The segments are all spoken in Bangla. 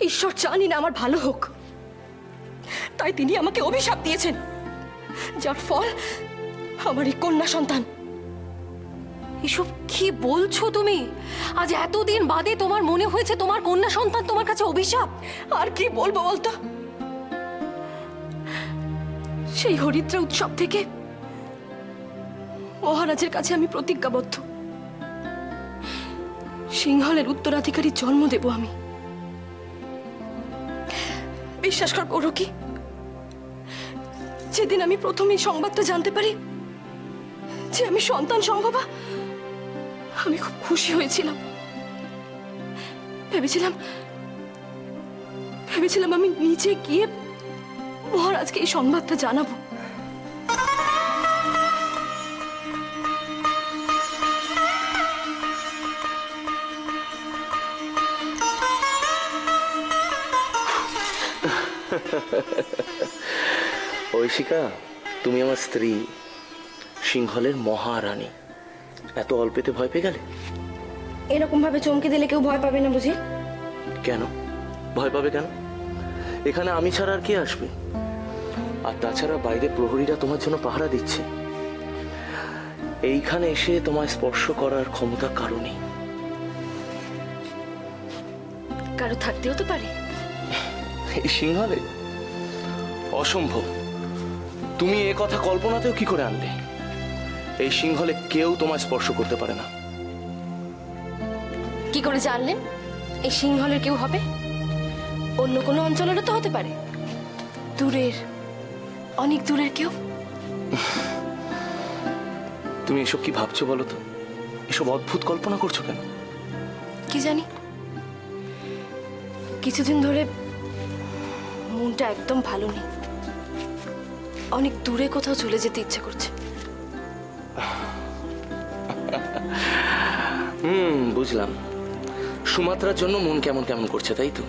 ঈশ্বর চানই না আমার ভালো হোক, তাই তিনি আমাকে অভিশাপ দিয়েছেন, যার ফল আমার এই কন্যা সন্তান। এসব কি বলছো তুমি? আজ এতদিন বাদে তোমার মনে হয়েছে তোমার কন্যা সন্তান তোমার কাছে অভিশাপ? আর কি বলবো বলতো? সেই হরিদ্রা উৎসব থেকে মহারাজের কাছে আমি প্রতিজ্ঞাবদ্ধ, সিংহলের উত্তরাধিকারী জন্ম দেব আমি। বিশ্বাস করো কি, যেদিন আমি প্রথম এই সংবাদটা জানতে পারি যে আমি সন্তান সম্ভবা, আমি খুব খুশি হয়েছিলাম। ভেবেছিলাম আমি নিচে গিয়ে মহারাজকে এই সংবাদটা জানাবো। ঐশিকা, তুমি আমার স্ত্রী, সিংহলের মহারানী, এত অল্পেতে ভয় পেয়ে গেলে? এরকম ভাবে চমকে দিলে কেউ ভয় পাবে না বুঝি? কেন ভয় পাবে কেন? এখানে আমি ছাড়া আর কে আসবে? আর তাছাড়া বাইরে প্রহরীরা তোমার জন্য পাহারা দিচ্ছে। এইখানে এসে তোমায় স্পর্শ করার ক্ষমতা কারো নেই। কারো থাকতেও তো পারে। এই সিংহলে অসম্ভব। তুমি এ কথা কল্পনাতেও কি করে আনলে? এই সিংহলে কেউ তোমায় স্পর্শ করতে পারে না। কি করে জানলেন এই সিংহলের কেউ হবে? অন্য কোনো অঞ্চলেরও তো হতে পারে, দূরের, অনেক দূরের কেউ। তুমি এসব কি ভাবছো বলো তো? এসব অদ্ভুত কল্পনা করছো কেন? কি জানি, কিছুদিন ধরে মনটা একদম ভালো নেই, অনেক দূরে কোথাও চলে যেতে ইচ্ছে করছে। বুঝলাম। সুমাত্রার জন্য মন কেমন কেমন করছে, তাই তো?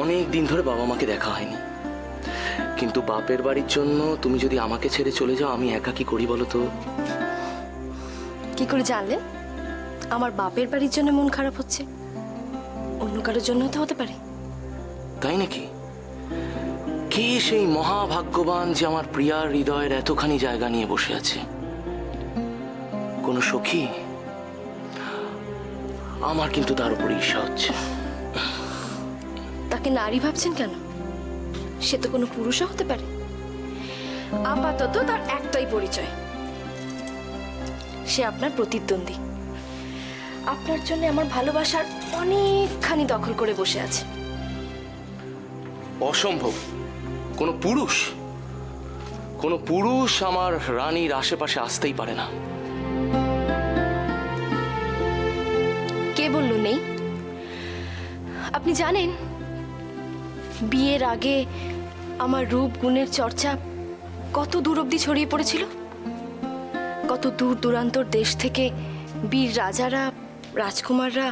অনেক দিন ধরে বাবা মাকে দেখা হয়নি, কিন্তু বাপের বাড়ির জন্য তুমি যদি আমাকে ছেড়ে চলে যাও, আমি একা কি করি বলো তো? কি করে জানলেন আমার বাপের বাড়ির জন্য মন খারাপ হচ্ছে? অন্য কারোর জন্য তো হতে পারে। তাই নাকি? কি সেই মহাভাগ্যবান যে আমার প্রিয়ার হৃদয়ের এতখানি জায়গা নিয়ে বসে আছে? কোন সখী? আমার কিন্তু তার উপর ঈর্ষা হচ্ছে। তাকে নারী ভাবছেন কেন? সে তো কোনো পুরুষও হতে পারে। আপাতত তার একটাই পরিচয়, সে আপনার প্রতিদ্বন্দ্বী। আপনার জন্য আমার ভালোবাসার অনেকখানি দখল করে বসে আছে। অসম্ভব। কোন পুরুষ আমার রানীর আশেপাশে আসতেই পারে না। কে বলল নেই? আপনি জানেন বিয়ের আগে আমার রূপ গুণের চর্চা কত দূর অব্দি ছড়িয়ে পড়েছিল? কত দূর দূরান্তর দেশ থেকে বীর রাজারা, রাজকুমাররা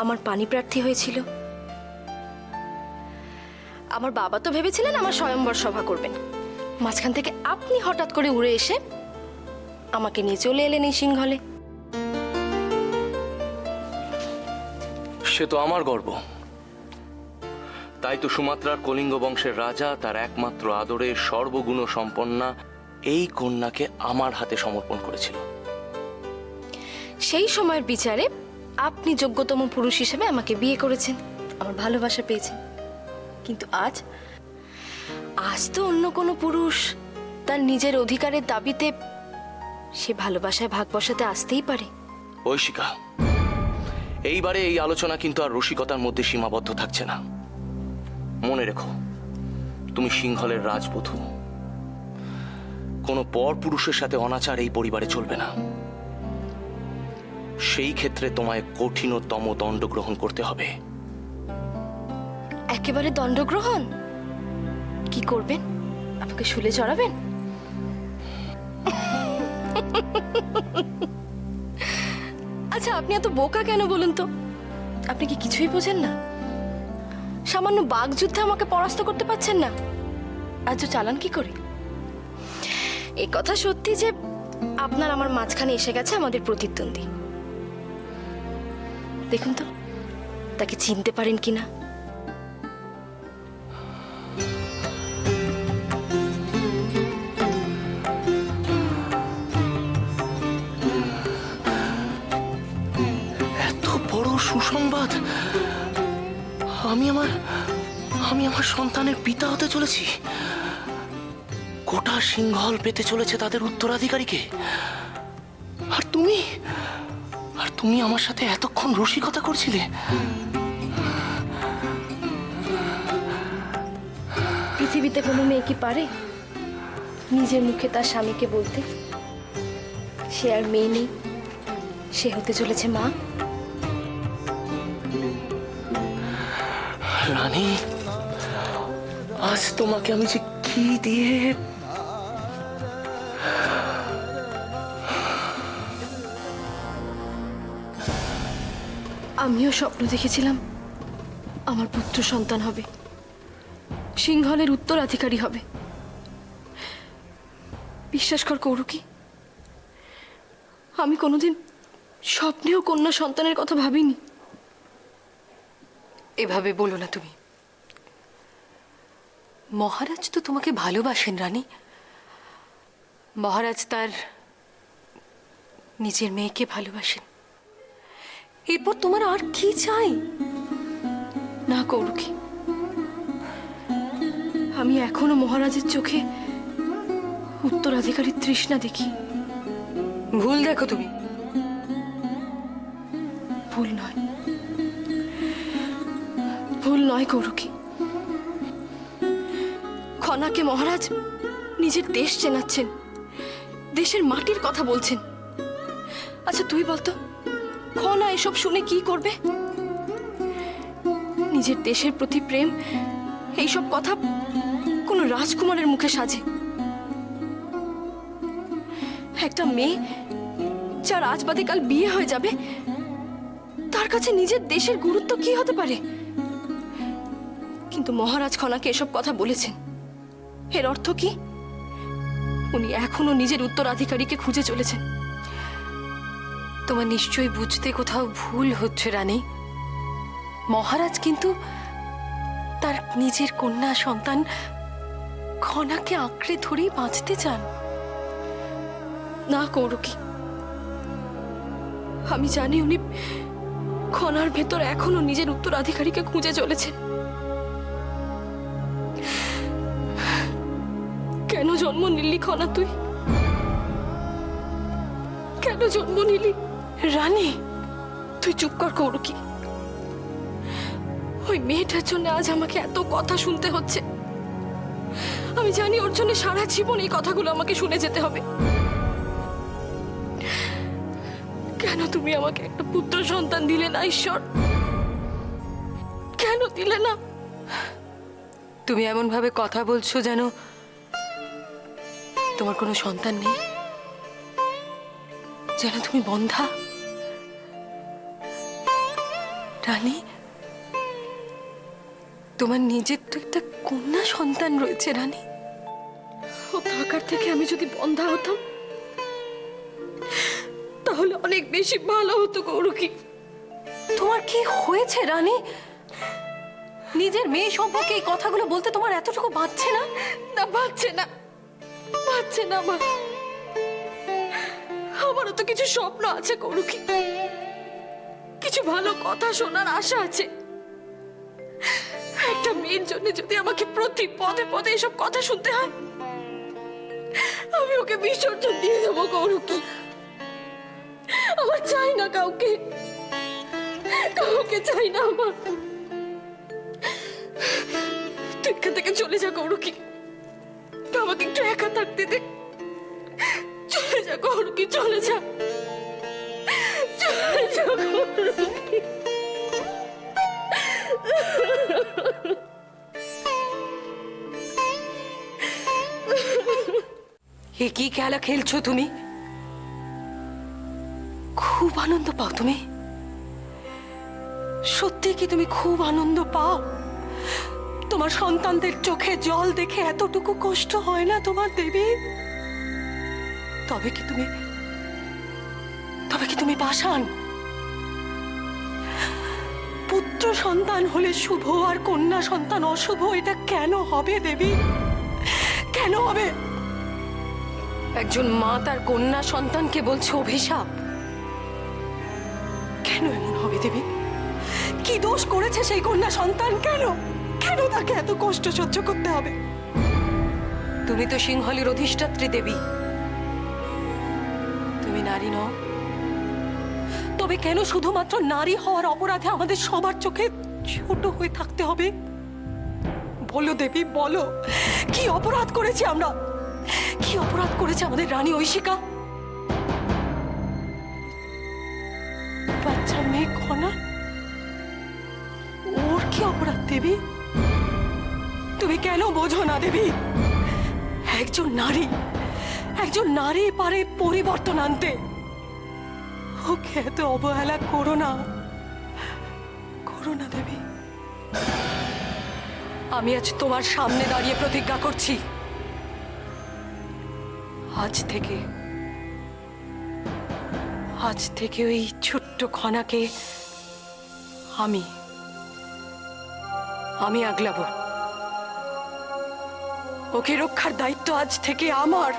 আমার পাণিপ্রার্থী হয়েছিল। আমার বাবা তো ভেবেছিলেন আমার স্বয়ম্বর সভা করবেন, মাঝখান থেকে আপনি হঠাৎ করে উড়ে এসে আমাকে নিয়ে চলে এলেন এই সিংহলে। সে তো আমার গর্ব। তাই তো সুমাত্রার কলিঙ্গ বংশের রাজা তার একমাত্র আদরে সর্বগুণ সম্পন্না এই কন্যাকে আমার হাতে সমর্পণ করেছিল। সেই সময়ের বিচারে আপনি যোগ্যতম পুরুষ হিসেবে আমাকে বিয়ে করেছেন, আমার ভালোবাসা পেয়েছেন। কিন্তু আজ তো অন্য কোনো পুরুষ তার নিজের অধিকারের দাবিতে সে ভালোবাসায় ভাগ বসাতে আসতেই পারে। ঐশিকা, এইবারে এই আলোচনা কিন্তু আর রসিকতার মধ্যে সীমাবদ্ধ থাকছে না। মনে রেখো, তুমি সিংহলের রাজবধূ। কোনো পর পুরুষের সাথে অনাচার এই পরিবারে চলবে না। সেই ক্ষেত্রে তোমায় কঠিনতম দণ্ড গ্রহণ করতে হবে। একেবারে দণ্ডগ্রহণ? কি করবেন? আপনাকে শুলে চড়াবেন? আচ্ছা, আপনি এত বোকা কেন বলুন তো? আপনি কি কিছুই বোঝেন না? সামান্য বাগযুদ্ধে আমাকে পরাস্ত করতে পারছেন না, আজও চালান কি করে? এই কথা সত্যি যে আপনার আমার মাঝখানে এসে গেছে আমাদের প্রতিদ্বন্দ্বী। দেখুন তো তাকে চিনতে পারেন কিনা। সুসংবাদ, আমি আমার সন্তানের পিতা হতে চলেছি। গোটা সিংহল পেতে চলেছে তাদের উত্তরাধিকারীকে। আর তুমি আমার সাথে এতক্ষণ রসিকতা করছিলে। পৃথিবীতে কোনো মেয়ে কি পারে নিজের মুখে তার স্বামীকে বলতে সে আর মেয়ে নেই, সে হতে চলেছে মা? রানী, আজ তোমাকে আমি যে কি দিয়ে আমিও স্বপ্ন দেখেছিলাম আমার পুত্র সন্তান হবে, সিংহলের উত্তরাধিকারী হবে। বিশ্বাস কর কৌরকি, আমি কোনোদিন স্বপ্নেও কন্যা সন্তানের কথা ভাবিনি। এভাবে বলো না তুমি। মহারাজ তো তোমাকে ভালোবাসেন রানী। মহারাজ তার নিজের মেয়েকে ভালোবাসেন। এরপর তোমার আর কি চাই? না কৌরকি, আমি এখনো মহারাজের চোখে উত্তরাধিকারীর তৃষ্ণা দেখি। ভুল দেখো তুমি। ভুল নয়, ভুল নয় কৌরকি। খনাকে মহারাজ নিজের দেশ চেনাচ্ছেন, দেশের মাটির কথা বলছেন। আচ্ছা তুই বলতো, খনা এসব শুনে কি করবে? নিজের দেশের প্রতি প্রেম, এইসব কথা কোনো রাজকুমারের মুখে সাজে? একটা মেয়ে যার আজ বাদে কাল বিয়ে হয়ে যাবে, তার কাছে নিজের দেশের গুরুত্ব কি হতে পারে? কিন্তু মহারাজ খনাকে এসব কথা বলেছেন, এর অর্থ কি? উনি এখনো নিজের উত্তরাধিকারীকে খুঁজে চলেছেন। তোমার নিশ্চয়ই বুঝতে কোথাও ভুল হচ্ছে রানী। মহারাজ কিন্তু তার নিজের কন্যা সন্তান খনাকে আঁকড়ে ধরেই বাঁচতে চান। না কৌরকি, আমি জানি উনি খনার ভেতর এখনো নিজের উত্তরাধিকারীকে খুঁজে চলেছেন। কেন জন্ম নিলি খনা তুই? কেন জন্ম নিলি? রানী, তুই চুপ কর কৌরকি। ওই মেয়েটার জন্য আজ আমাকে এত কথা শুনতে হচ্ছে। আমি জানি ওর জন্য সারা জীবন এই কথাগুলো আমাকে শুনে যেতে হবে। কেন তুমি আমাকে একটা পুত্র সন্তান দিলে না ঈশ্বর? কেন দিলে না? তুমি এমন ভাবে কথা বলছো যেন তোমার কোনো সন্তান নেই, যেন তুমি বন্ধা। রানী, তোমার নিজের তো একটা কন্যা সন্তান রয়েছে রানী। ও থাকার থেকে আমি যদি বন্ধা হতাম তাহলে অনেক বেশি ভালো হতো কৌরকি। তোমার কি হয়েছে রানী? নিজের মেয়ে সম্পর্কে এই কথাগুলো বলতে তোমার এতটুকু বাঁচছে না? না, বাচ্চে না, বাচ্চে না আমার। আমারও তো কিছু স্বপ্ন আছে কৌরকি, কিছু ভালো কথা শোনার আশা আছে। একটা মেয়ের জন্য যদি আমাকে প্রতি পদে পদে এসব কথা শুনতে হয়, আমি ওকে বিসর্জন দিয়ে দেবো কৌরকি। আমার চাই না কাউকে, কাউকে চাই না আমার। তুই এখান থেকে চলে যা কৌরকি, আমাকে একটু একা থাকতে দে। চলে যা কৌরকি, চলে যা, চলে যা কৌরকি। এ কি খেলা খেলছো তুমি? খুব আনন্দ পাও তুমি? সত্যি কি তুমি খুব আনন্দ পাও? তোমার সন্তানদের চোখে জল দেখে এতটুকু কষ্ট হয় না তোমার দেবী? তবে কি তুমি পাষাণ? পুত্র সন্তান হলে শুভ আর কন্যা সন্তান অশুভ, এটা কেন হবে দেবী? কেন হবে? একজন মা তার কন্যা সন্তানকে বলছে অভিশাপ। কেন এমন হবে দেবী? দোষ করেছে সেই কন্যা সন্তান? কেন কেন তাকে এত কষ্ট সহ্য করতে হবে? তুমি তো সিংহলের অধিষ্ঠাত্রী দেবী, তুমি নারী নও। তবে কেন শুধুমাত্র নারী হওয়ার অপরাধে আমাদের সবার চোখে ছোট হয়ে থাকতে হবে? বলো দেবী, বলো, কি অপরাধ করেছি আমরা? কি অপরাধ করেছে আমাদের রানী ঐশিকা? বাচ্চা মেয়ে কণা, ওর কি অপরাধ দেবী? তুমি কেন বোঝো না দেবী? একজন নারী পারে পরিবর্তন আনতে। ওকে এত অবহেলা করো না দেবী। আমি আজ তোমার সামনে দাঁড়িয়ে প্রতিজ্ঞা করছি, আজ থেকে ওই ছোট্ট খনাকে আমি আগলাবো। ওকে রক্ষার দায়িত্ব আজ থেকে আমার।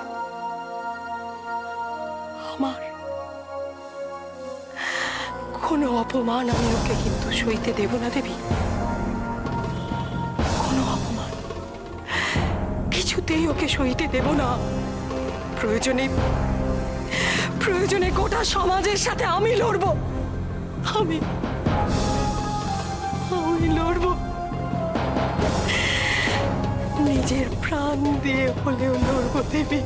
কোনো অপমান আমি ওকে কিন্তু সইতে দেব না দেবী। কোনো অপমান কিছুতেই ওকে সইতে দেব না। প্রয়োজনে গোটা সমাজের সাথে আমি লড়বো। আমি লড়বো, নিজের প্রাণ দিয়ে হলেও লড়বো দেবী।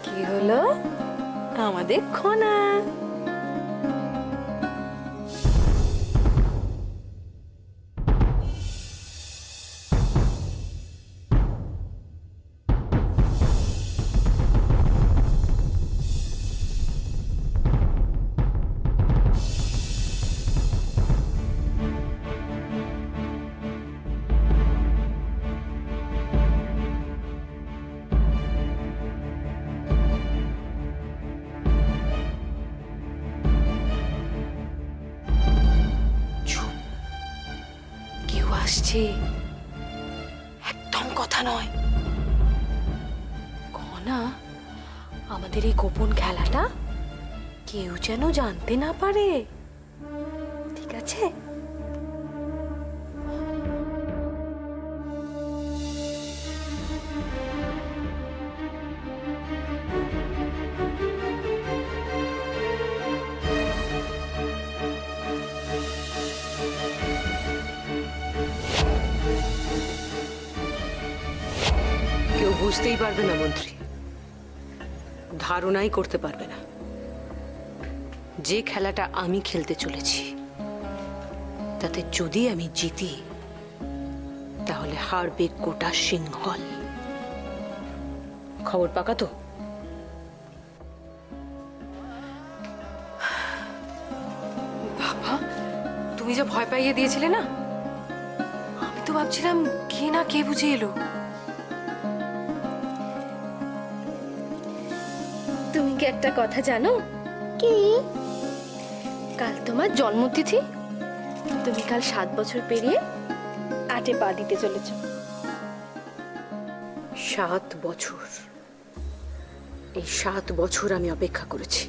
কি হলো আমাদের খনা? আসছে, একদম কথা নয়। খনা, আমাদের এই গোপন খেলাটা কেউ যেন জানতে না পারে, ঠিক আছে? কেউ বুঝতেই পারবে না মন্ত্রী, ধারণাই করতে পারবে না যে খেলাটা আমি খেলতে চলেছি তাতে যদি আমি জিতি তাহলে হারবে গোটা সিংহল। খবর পাকা তো? বাবা, তুমি যা ভয় পাইয়ে দিয়েছিলে না, আমি তো ভাবছিলাম কে না কে বুঝে এলো। তুমি কি একটা কথা জানো? কি? কাল তোমার জন্মতিথি। তুমি কাল 7 বছর পেরিয়ে 8-এ পা দিতে চলেছ। 7 বছর, এই 7 বছর আমি অপেক্ষা করেছি।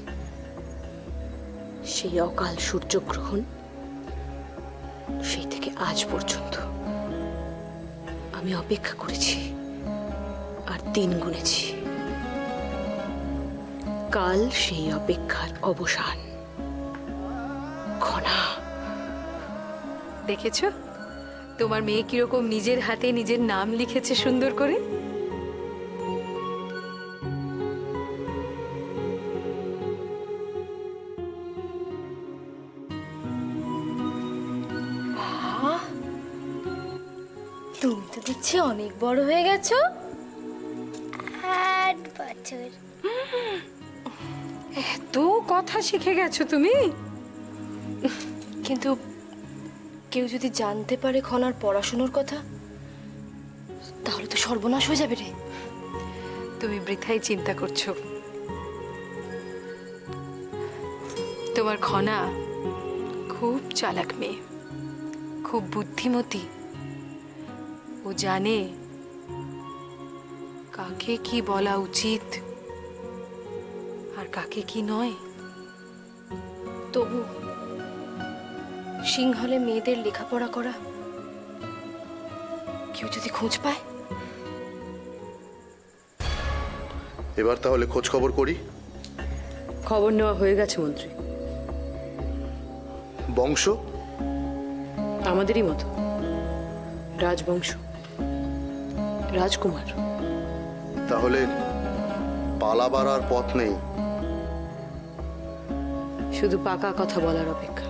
সেই অকাল সূর্যগ্রহণ, সেই থেকে আজ পর্যন্ত আমি অপেক্ষা করেছি আর দিন গুনেছি। কাল সেই অপেক্ষার অবসান। খনা, দেখেছো তোমার মেয়ে কিরকম নিজের হাতে নিজের নাম লিখেছে সুন্দর করে। তুমি তো দেখছি অনেক বড় হয়ে গেছো। 8 বছর। এত কথা শিখে গেছো তুমি। কিন্তু কেউ যদি জানতে পারে খনার পড়াশুনোর কথা, তাহলে তো সর্বনাশ হয়ে যাবে রে। তুমি বৃথাই চিন্তা করছো। তোমার খনা খুব চালাক মেয়ে, খুব বুদ্ধিমতী। ও জানে কাকে কি বলা উচিত আর কাকে কি নয়। তবু সিংহলে মেয়েদের লেখাপড়া করা কেউ যদি খোঁজ পায়। এবার তাহলে খোঁজ খবর করি। খবর নেওয়া হয়ে গেছে মন্ত্রী। বংশ? আমাদেরই মতো, রাজবংশ, রাজকুমার। তাহলে পালাবার আর পথ নেই। শুধু পাকা কথা বলার অপেক্ষা।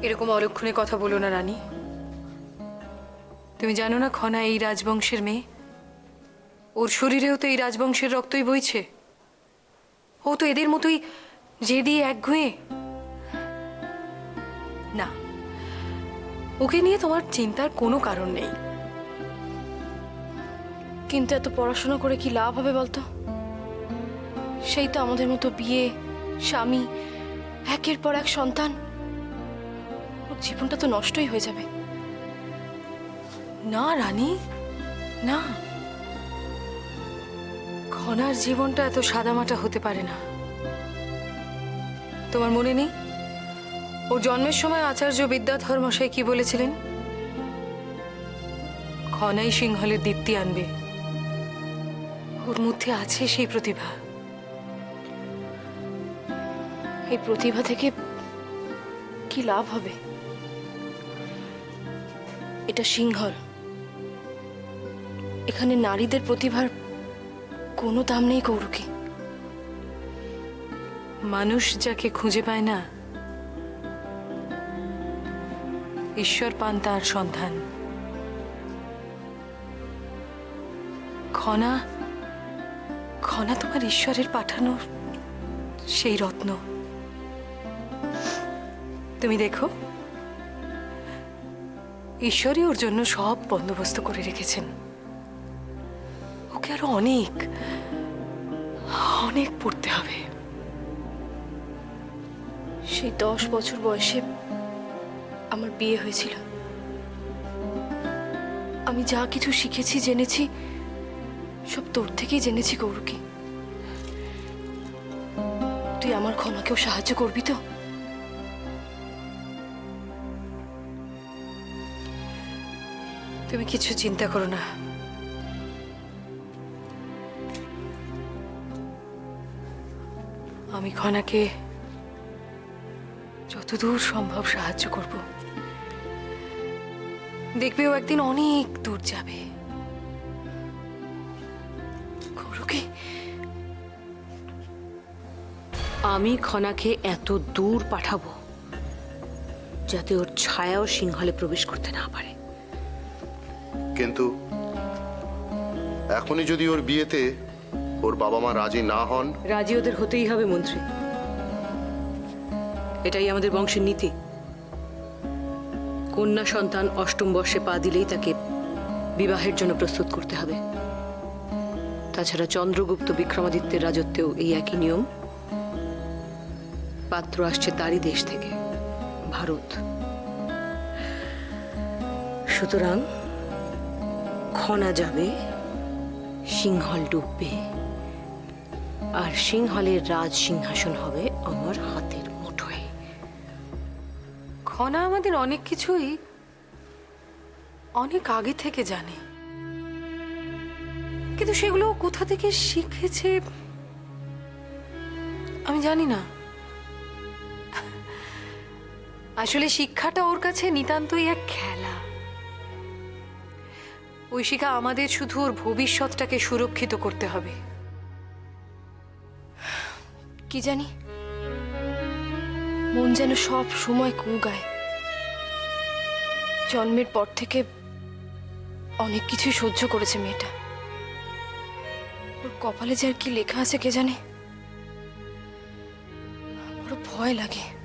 এরকম অলক্ষণে কথা বলো না রানী। তুমি জানো না খনা এই রাজবংশের মেয়ে? ওর শরীরেও তো এই রাজবংশের রক্তই বইছে। ও তো এদের মতোই জেদি একগুঁয়ে। না, ওকে নিয়ে তোমার চিন্তার কোনো কারণ নেই। কিন্তু এত পড়াশোনা করে কি লাভ হবে বলতো? সেই তো আমাদের মতো বিয়ে, স্বামী, একের পর এক সন্তান। ওর জীবনটা তো নষ্টই হয়ে যাবে। না রানী, না। খনার জীবনটা এত সাদামাটা হতে পারে না। তোমার মনে নেই ওর জন্মের সময় আচার্য বিদ্যাধর মশাই কি বলেছিলেন? খনাই সিংহলের দীপ্তি আনবে। ওর মধ্যে আছে সেই প্রতিভা। এই প্রতিভা থেকে কি লাভ হবে? এটা সিংহল। এখানে নারীদের প্রতিভার কোনো দাম নেই কৌরুকি। মানুষ যাকে খুঁজে পায় না, ঈশ্বর পান তার সন্ধান। খনা খনা তোমার ঈশ্বরের পাঠানো সেই রত্ন। তুমি দেখো, ঈশ্বরই ওর জন্য সব বন্দোবস্ত করে রেখেছেন। ওকে আরো অনেক অনেক পড়তে হবে। সেই 10 বছর বয়সে আমার বিয়ে হয়েছিল। আমি যা কিছু শিখেছি, জেনেছি, সব তোর থেকেই জেনেছি কৌরুকি। তুই আমার খনাকেও সাহায্য করবি তো? তুমি কিছু চিন্তা করো না। আমি খনাকে যতদূর সম্ভব সাহায্য করব। দেখবে ও একদিন অনেক দূর যাবে। কৌরুকি, আমি খনাকে এত দূর পাঠাবো যাতে ওর ছায়াও সিংহলে প্রবেশ করতে না পারে। কিন্তু এখনই যদি ওর বিয়েতে ওর বাবা মা রাজি না হন? রাজি ওদের হতেই হবে মন্ত্রী। এটাই আমাদের বংশের নীতি। কন্যা সন্তান 8ম বর্ষে পা দিলেই তাকে বিবাহের জন্য প্রস্তুত করতে হবে। তাছাড়া চন্দ্রগুপ্ত বিক্রমাদিত্যের রাজত্বেও এই একই নিয়ম। পাত্র আসছে তারই দেশ থেকে, ভারত। সুতরাং খনা যাবে, সিংহল ডুববে, আর সিংহলের রাজ সিংহাসন হবে আমার হাতের মুঠোয়। খনা আমাদের অনেক কিছুই অনেক আগে থেকে জানে, কিন্তু সেগুলো ও কোথা থেকে শিখেছে আমি জানি না। আসলে শিক্ষাটা ওর কাছে নিতান্তই এক খেলা। ওই শিক্ষা আমাদের শুধু ওর ভবিষ্যৎটাকে সুরক্ষিত করতে হবে। কি জানি, মন যেন সব সময় কু গায়। জন্মের পর থেকে অনেক কিছুই সহ্য করেছে মেয়েটা। ওর কপালে যে আর কি লেখা আছে কে জানে। বড় ভয় লাগে।